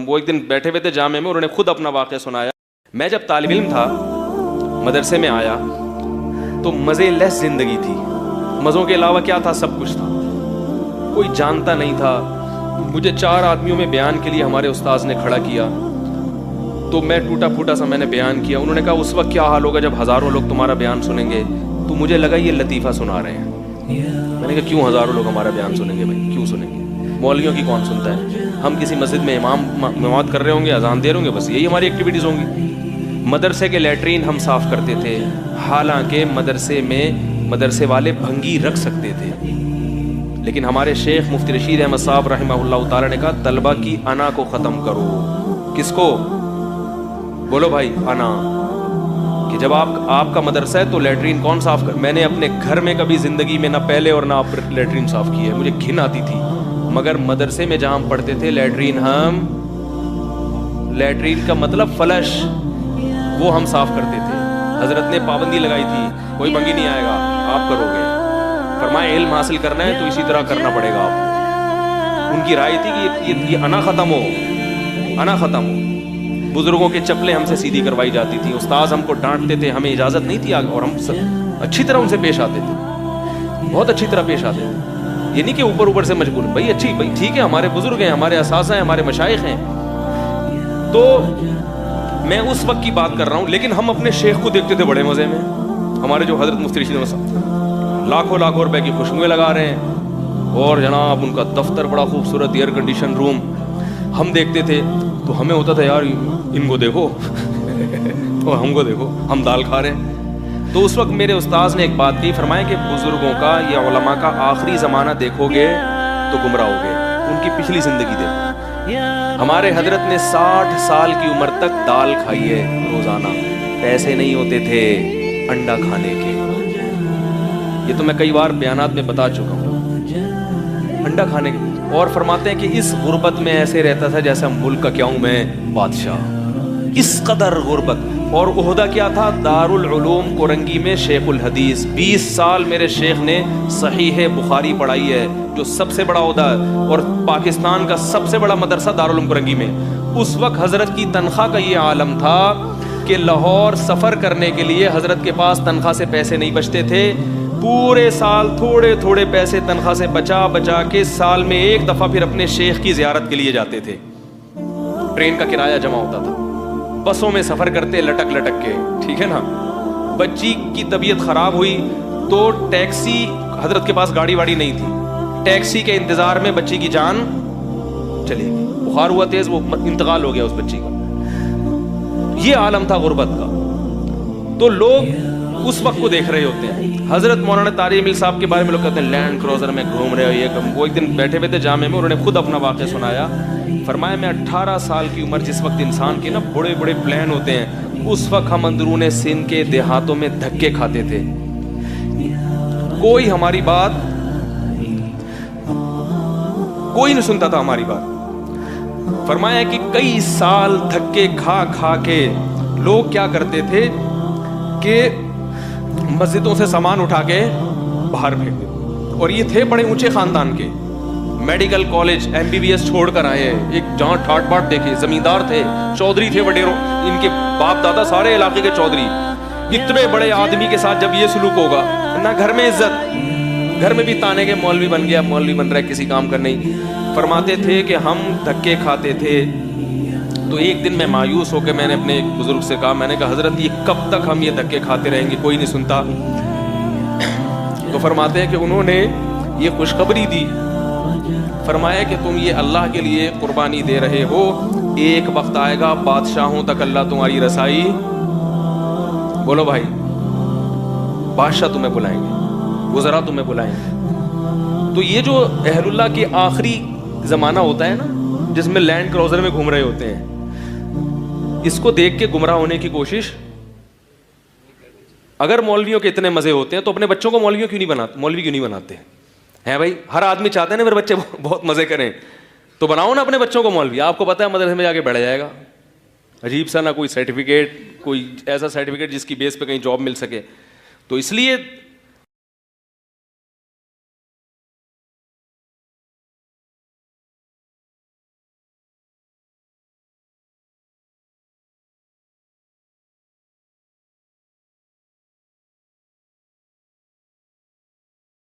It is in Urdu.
وہ ایک دن بیٹھے ہوئے تھے جامع میں, انہوں نے خود اپنا واقعہ سنایا. میں جب طالب علم تھا, مدرسے میں آیا تو مزے لیس زندگی تھی. مزوں کے علاوہ کیا تھا؟ سب کچھ تھا. کوئی جانتا نہیں تھا. مجھے 4 آدمیوں میں بیان کے لیے ہمارے استاذ نے کھڑا کیا تو میں ٹوٹا پھوٹا سا میں نے بیان کیا. انہوں نے کہا اس وقت کیا حال ہوگا جب ہزاروں لوگ تمہارا بیان سنیں گے. تو مجھے لگا یہ لطیفہ سنا رہے ہیں. میں نے کہا کیوں ہزاروں لوگ ہمارا بیان سنیں گے بھائی, کیوں سنیں گے؟ مولویوں کی کون سنتا ہے؟ ہم کسی مسجد میں امامت کر رہے ہوں گے, اذان دے رہے ہوں گے, بس یہی ہماری ایکٹیویٹیز ہوں گی. مدرسے کے لیٹرین ہم صاف کرتے تھے, حالانکہ مدرسے والے بھنگی رکھ سکتے تھے. لیکن ہمارے شیخ مفتی رشید احمد صاحب رحمہ اللہ تعالی نے کہا طلبہ کی انا کو ختم کرو. کس کو؟ بولو بھائی, انا. کہ جب آپ کا مدرسہ ہے تو لیٹرین کون صاف کر؟ میں نے اپنے گھر میں کبھی زندگی میں نہ پہلے اور نہ لیٹرین صاف کی ہے, مجھے گھن آتی تھی. مگر مدرسے میں جہاں ہم پڑھتے تھے لیٹرین کا مطلب فلش, وہ ہم صاف کرتے تھے. حضرت نے پابندی لگائی تھی کوئی بھنگی نہیں آئے گا, آپ کرو گے. فرمایا علم حاصل کرنا ہے تو اسی طرح کرنا پڑے گا آپ کو. ان کی رائے تھی کہ یہ انا ختم ہو. بزرگوں کے چپلیں ہم سے سیدھی کروائی جاتی تھی. استاذ ہم کو ڈانٹتے تھے, ہمیں اجازت نہیں تھی, اور ہم اچھی طرح ان سے پیش آتے تھے, بہت اچھی طرح پیش آتے تھے. یہ نہیں کہ اوپر سے مجبور, بھائی ٹھیک ہے, ہمارے بزرگ ہیں, ہمارے اساتذہ ہیں, ہمارے مشائخ ہیں. تو میں اس وقت کی بات کر رہا ہوں. لیکن ہم اپنے شیخ کو دیکھتے تھے بڑے مزے میں. ہمارے جو حضرت مفتی رشید صاحب لاکھوں روپے کی خوشبوئیں لگا رہے ہیں, اور جناب ان کا دفتر بڑا خوبصورت, ایئر کنڈیشن روم. ہم دیکھتے تھے تو ہمیں ہوتا تھا یار ان کو دیکھو اور ہم کو دیکھو, ہم دال کھا رہے ہیں. تو اس وقت میرے استاذ نے ایک بات کی, فرمایا کہ بزرگوں کا یا علماء کا آخری زمانہ دیکھو گے تو گمراہ ہوگے, ان کی پچھلی زندگی دیکھو. ہمارے حضرت نے 60 سال کی عمر تک دال کھائی ہے روزانہ. پیسے نہیں ہوتے تھے انڈا کھانے کے. یہ تو میں کئی بار بیانات میں بتا چکا ہوں, انڈا کھانے کے. اور فرماتے ہیں کہ اس غربت میں ایسے رہتا تھا جیسا ملک کا کیا ہوں میں بادشاہ, اس قدر غربت. اور عہدہ کیا تھا؟ دارالعلوم کورنگی میں شیخ الحدیث. 20 سال میرے شیخ نے صحیح بخاری پڑھائی ہے, جو سب سے بڑا عہدہ ہے, اور پاکستان کا سب سے بڑا مدرسہ دارالعلوم کورنگی میں. اس وقت حضرت کی تنخواہ کا یہ عالم تھا کہ لاہور سفر کرنے کے لیے حضرت کے پاس تنخواہ سے پیسے نہیں بچتے تھے. پورے سال تھوڑے پیسے تنخواہ سے بچا کے سال میں ایک دفعہ پھر اپنے شیخ کی زیارت کے لیے جاتے تھے. ٹرین کا کرایہ جمع ہوتا تھا, بسوں میں سفر کرتے لٹک کے, ٹھیک ہے نا. بچی کی طبیعت خراب ہوئی تو ٹیکسی, حضرت کے پاس گاڑی واڑی نہیں تھی, ٹیکسی کے انتظار میں بچی کی جان چلی گئی. بخار ہوا تیز, وہ انتقال ہو گیا اس بچی کا. یہ عالم تھا غربت کا. تو لوگ اس وقت کو دیکھ رہے ہوتے ہیں. حضرت مولانا طارق مل صاحب کے بارے میں لوگ کہتے ہیں لینڈ کروزر میں گھوم رہے ہو, یہ وہ ایک دن بیٹھے ہوئے تھے جامع میں, انہوں نے خود اپنا واقعہ سنایا. فرمایا میں 18 سال کی عمر, جس وقت انسان کے نا بڑے پلان ہوتے ہیں, اس وقت ہم اندرون سندھ کے دیہاتوں میں دھکے کھاتے تھے. کوئی ہماری بات, کوئی نہیں سنتا تھا ہماری بات. فرمایا کہ کئی سال دھکے کھا کے لوگ کیا کرتے تھے کہ مسجدوں سے سامان اٹھا کے باہر پھینک دیتے. اور یہ تھے بڑے اونچے خاندان کے, میڈیکل کالج MBBS چھوڑ کر آئے, ایک جہاں ٹھاٹ باٹ دیکھے, زمیندار تھے, چودھری تھے وڈیروں, ان کے باپ دادا سارے علاقے کے چودھری. اتنے بڑے آدمی کے ساتھ جب یہ سلوک ہوگا, نہ گھر میں عزت, گھر میں بھی تانے کے مولوی بن گیا, مولوی بن رہا ہے, کسی کام کا نہیں. فرماتے تھے کہ ہم دھکے کھاتے تھے. تو ایک دن میں مایوس ہو کے میں نے اپنے ایک بزرگ سے کہا, میں نے کہا حضرت یہ کب تک ہم یہ دھکے کھاتے رہیں گے, کوئی نہیں سنتا. تو فرماتے ہیں کہ انہوں نے یہ خوشخبری دی. فرمایا کہ تم یہ اللہ کے لیے قربانی دے رہے ہو, ایک وقت آئے گا بادشاہوں تک اللہ تمہاری رسائی, بولو بھائی, بادشاہ تمہیں بلائیں گے, وزراء تمہیں بلائیں گے. تو یہ جو اہل اللہ کے آخری زمانہ ہوتا ہے نا, جس میں لینڈ کروزر میں گھوم رہے ہوتے ہیں, اس کو دیکھ کے گمراہ ہونے کی کوشش. اگر مولویوں کے اتنے مزے ہوتے ہیں تو اپنے بچوں کو مولوی کیوں نہیں بناتے ہیں بھائی؟ ہر آدمی چاہتے ہیں نا میرے بچے بہت مزے کریں, تو بناؤ نا اپنے بچوں کو مولوی. آپ کو پتہ ہے مدرسے میں جا کے بیٹھ جائے گا, عجیب سا, نہ کوئی سرٹیفکیٹ, کوئی ایسا سرٹیفکیٹ جس کی بیس پہ کہیں جاب مل سکے. تو اس لیے